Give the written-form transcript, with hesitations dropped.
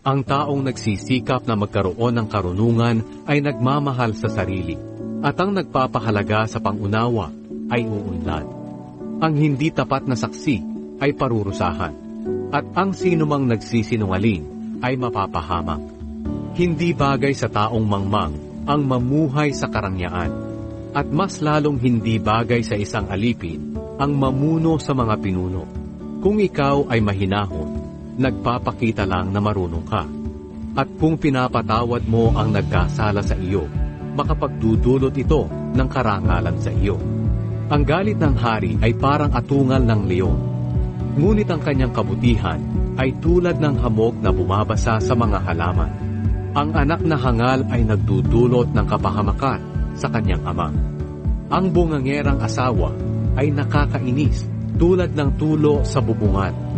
Ang taong nagsisikap na magkaroon ng karunungan ay nagmamahal sa sarili, at ang nagpapahalaga sa pangunawa ay uunlad. Ang hindi tapat na saksi ay parurusahan, at ang sinumang nagsisinungaling ay mapapahamak. Hindi bagay sa taong mangmang ang mamuhay sa karangyaan, at mas lalong hindi bagay sa isang alipin ang mamuno sa mga pinuno. Kung ikaw ay mahinahon, nagpapakita lang na marunong ka. At kung pinapatawad mo ang nagkasala sa iyo, makapagdudulot ito ng karangalan sa iyo. Ang galit ng hari ay parang atungal ng leon, ngunit ang kanyang kabutihan ay tulad ng hamog na bumabasa sa mga halaman. Ang anak na hangal ay nagdudulot ng kapahamakan sa kanyang ama. Ang bungangerang asawa ay nakakainis tulad ng tulo sa bubungan.